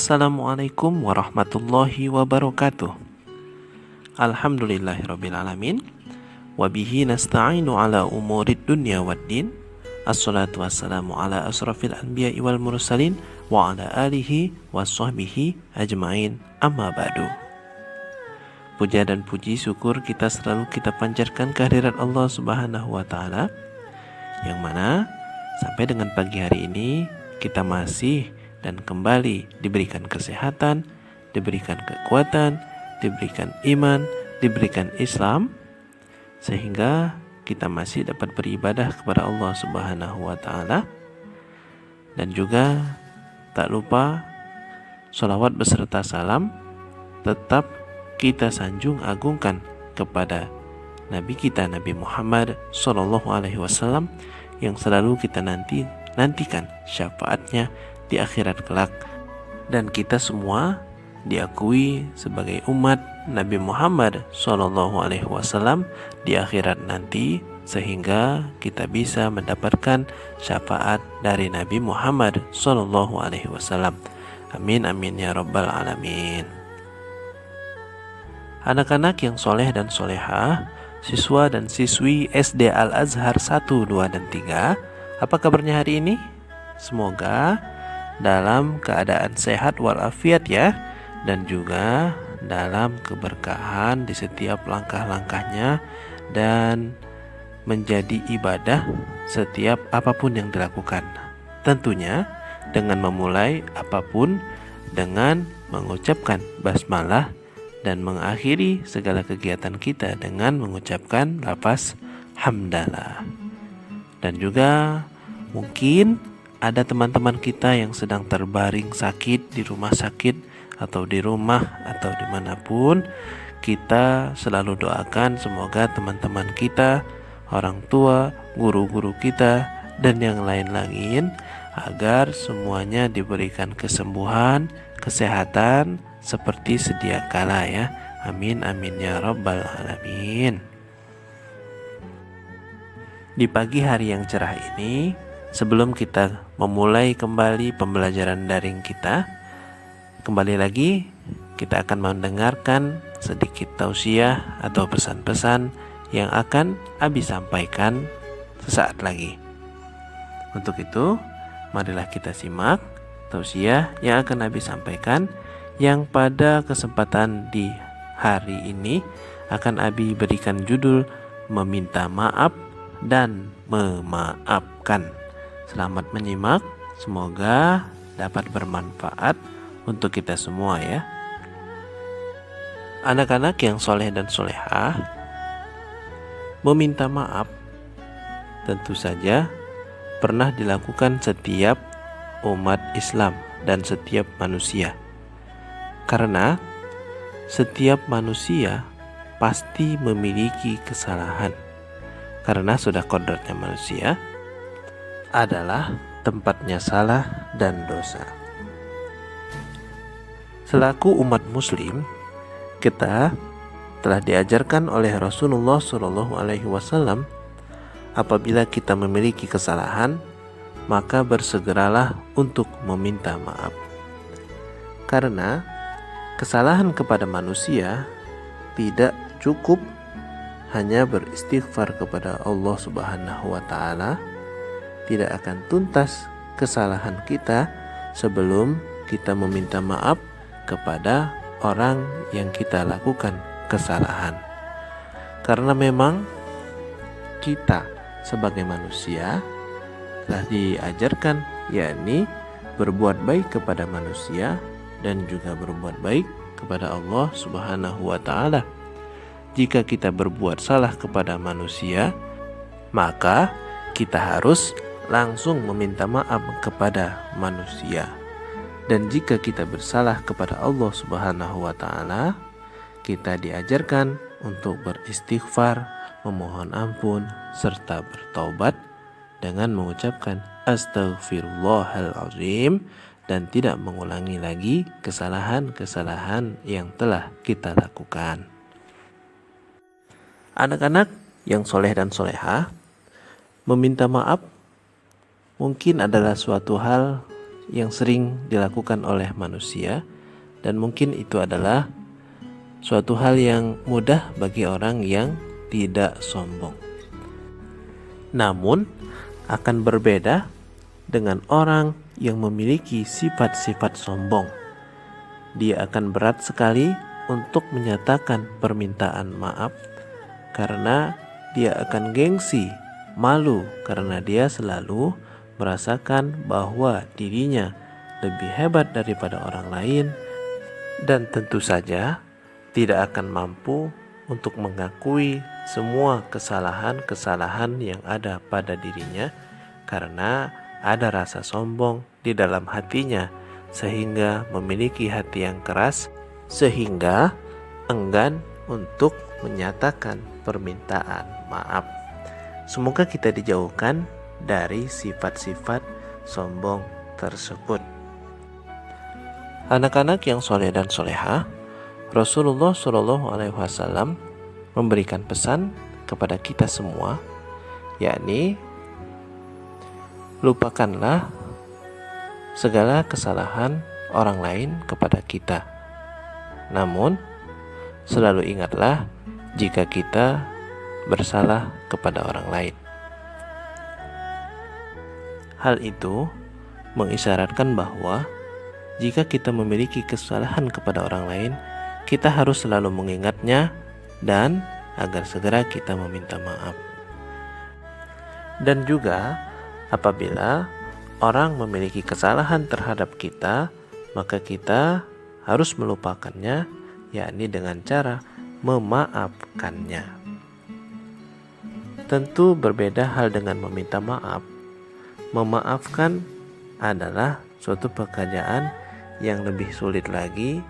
Assalamualaikum warahmatullahi wabarakatuh. Alhamdulillahirrabbilalamin. Wabihi nasta'inu ala umurid dunya waddin. Assalatu wassalamu ala asrafil anbiya'i wal mursalin wa ala alihi wa sahbihi ajma'in, amma ba'du. Puja dan puji syukur kita selalu kita panjatkan kehadirat Allah subhanahu wa ta'ala, yang mana sampai dengan pagi hari ini kita masih dan kembali diberikan kesehatan, diberikan kekuatan, diberikan iman, diberikan Islam, sehingga kita masih dapat beribadah kepada Allah subhanahu wa ta'ala. Dan juga tak lupa sholawat beserta salam tetap kita sanjung agungkan kepada Nabi kita, Nabi Muhammad Sallallahu Alaihi Wasallam, yang selalu kita nantikan syafaatnya di akhirat kelak, dan kita semua diakui sebagai umat Nabi Muhammad Sallallahu Alaihi Wasallam di akhirat nanti, sehingga kita bisa mendapatkan syafaat dari Nabi Muhammad Sallallahu Alaihi Wasallam. Amin amin ya rabbal alamin. Anak-anak yang soleh dan solehah, siswa dan siswi SD Al-Azhar 1, 2, dan 3, apa kabarnya hari ini? Semoga dalam keadaan sehat walafiat ya, dan juga dalam keberkahan di setiap langkah-langkahnya, dan menjadi ibadah setiap apapun yang dilakukan. Tentunya dengan memulai apapun dengan mengucapkan basmalah, dan mengakhiri segala kegiatan kita dengan mengucapkan lafaz hamdalah. Dan juga mungkin ada teman-teman kita yang sedang terbaring sakit di rumah sakit, atau di rumah, atau dimanapun. Kita selalu doakan semoga teman-teman kita, orang tua, guru-guru kita, dan yang lain-lain, agar semuanya diberikan kesembuhan, kesehatan seperti sedia kala ya. Amin amin ya rabbal alamin. Di pagi hari yang cerah ini, sebelum kita memulai kembali pembelajaran daring kita, kembali lagi kita akan mendengarkan sedikit tausiah atau pesan-pesan yang akan Abi sampaikan sesaat lagi. Untuk itu, marilah kita simak tausiah yang akan Abi sampaikan, yang pada kesempatan di hari ini akan Abi berikan judul Meminta Maaf dan Memaafkan. Selamat menyimak, semoga dapat bermanfaat untuk kita semua ya. Anak-anak yang soleh dan solehah, meminta maaf tentu saja pernah dilakukan setiap umat Islam dan setiap manusia. Karena setiap manusia pasti memiliki kesalahan, karena sudah kodratnya manusia adalah tempatnya salah dan dosa. Selaku umat muslim, kita telah diajarkan oleh Rasulullah Shallallahu Alaihi Wasallam, apabila kita memiliki kesalahan, maka bersegeralah untuk meminta maaf. Karena kesalahan kepada manusia tidak cukup hanya beristighfar kepada Allah Subhanahu wa ta'ala. Tidak akan tuntas kesalahan kita sebelum kita meminta maaf kepada orang yang kita lakukan kesalahan. Karena memang kita sebagai manusia telah diajarkan, yakni berbuat baik kepada manusia dan juga berbuat baik kepada Allah Subhanahu wa ta'ala. Jika kita berbuat salah kepada manusia, maka kita harus langsung meminta maaf kepada manusia. Dan jika kita bersalah kepada Allah Subhanahu wa ta'ala, kita diajarkan untuk beristighfar, memohon ampun, serta bertaubat dengan mengucapkan Astaghfirullahalazim, dan tidak mengulangi lagi kesalahan-kesalahan yang telah kita lakukan. Anak-anak yang soleh dan solehah, meminta maaf mungkin adalah suatu hal yang sering dilakukan oleh manusia, dan mungkin itu adalah suatu hal yang mudah bagi orang yang tidak sombong. Namun akan berbeda dengan orang yang memiliki sifat-sifat sombong. Dia akan berat sekali untuk menyatakan permintaan maaf karena dia akan gengsi, malu karena dia selalu merasakan bahwa dirinya lebih hebat daripada orang lain, dan tentu saja tidak akan mampu untuk mengakui semua kesalahan-kesalahan yang ada pada dirinya karena ada rasa sombong di dalam hatinya, sehingga memiliki hati yang keras, sehingga enggan untuk menyatakan permintaan maaf. Semoga kita dijauhkan dari sifat-sifat sombong tersebut. Anak-anak yang soleh dan solehah, Rasulullah SAW memberikan pesan kepada kita semua, yakni lupakanlah segala kesalahan orang lain kepada kita. Namun, selalu ingatlah jika kita bersalah kepada orang lain. Hal itu mengisyaratkan bahwa jika kita memiliki kesalahan kepada orang lain, kita harus selalu mengingatnya dan agar segera kita meminta maaf. Dan juga apabila orang memiliki kesalahan terhadap kita, maka kita harus melupakannya, yakni dengan cara memaafkannya. Tentu berbeda hal dengan meminta maaf. Memaafkan adalah suatu pekerjaan yang lebih sulit lagi,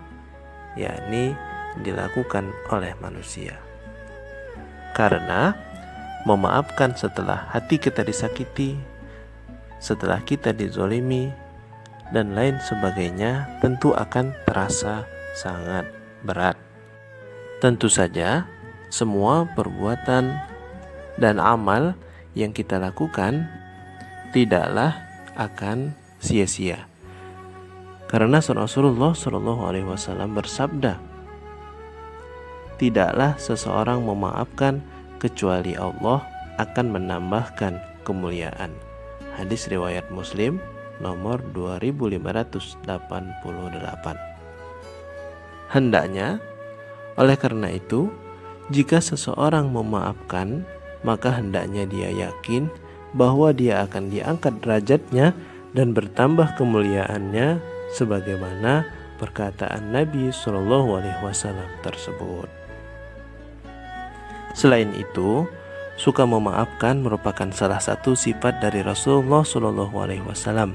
yakni dilakukan oleh manusia. Karena memaafkan setelah hati kita disakiti, setelah kita dizolimi, dan lain sebagainya tentu akan terasa sangat berat. Tentu saja semua perbuatan dan amal yang kita lakukan tidaklah akan sia-sia. Karena Rasulullah SAW bersabda, tidaklah seseorang memaafkan kecuali Allah akan menambahkan kemuliaan. Hadis riwayat Muslim nomor 2588. Hendaknya, oleh karena itu, jika seseorang memaafkan, maka hendaknya dia yakin bahwa dia akan diangkat derajatnya dan bertambah kemuliaannya sebagaimana perkataan Nabi SAW tersebut. Selain itu, suka memaafkan merupakan salah satu sifat dari Rasulullah SAW.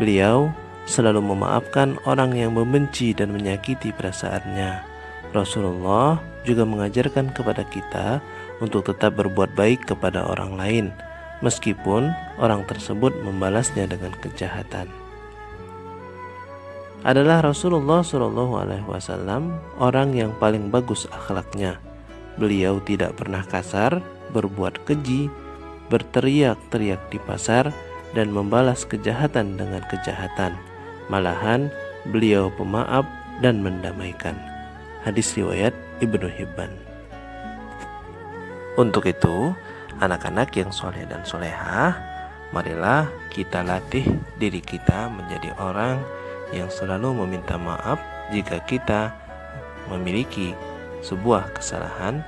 Beliau selalu memaafkan orang yang membenci dan menyakiti perasaannya. Rasulullah juga mengajarkan kepada kita untuk tetap berbuat baik kepada orang lain, meskipun orang tersebut membalasnya dengan kejahatan. Adalah Rasulullah SAW orang yang paling bagus akhlaknya. Beliau tidak pernah kasar, berbuat keji, berteriak-teriak di pasar, dan membalas kejahatan dengan kejahatan. Malahan beliau pemaaf dan mendamaikan. Hadis riwayat Ibnu Hibban. Untuk itu, anak-anak yang soleh dan solehah, marilah kita latih diri kita menjadi orang yang selalu meminta maaf jika kita memiliki sebuah kesalahan,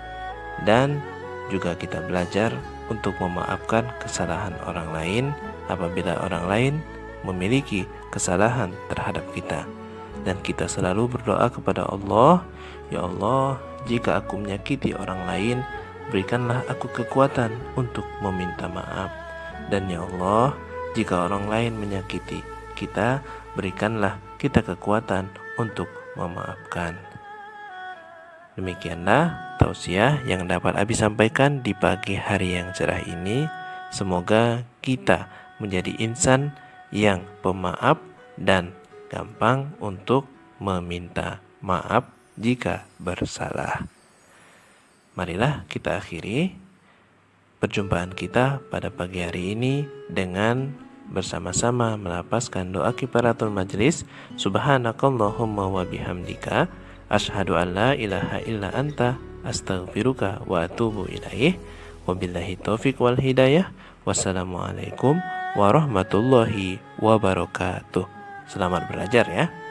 dan juga kita belajar untuk memaafkan kesalahan orang lain apabila orang lain memiliki kesalahan terhadap kita. Dan kita selalu berdoa kepada Allah, ya Allah, jika aku menyakiti orang lain, berikanlah aku kekuatan untuk meminta maaf. Dan ya Allah, jika orang lain menyakiti kita, berikanlah kita kekuatan untuk memaafkan. Demikianlah tausiah yang dapat Abi sampaikan di pagi hari yang cerah ini. Semoga kita menjadi insan yang pemaaf dan gampang untuk meminta maaf jika bersalah. Marilah kita akhiri perjumpaan kita pada pagi hari ini dengan bersama-sama melafazkan doa kifaratul majlis. Subhanakallahumma wa bihamdika asyhadu an la ilaha illa anta astaghfiruka wa atubu ilaih. Wabillahi taufik wal hidayah. Wassalamualaikum warahmatullahi wabarakatuh. Selamat belajar ya.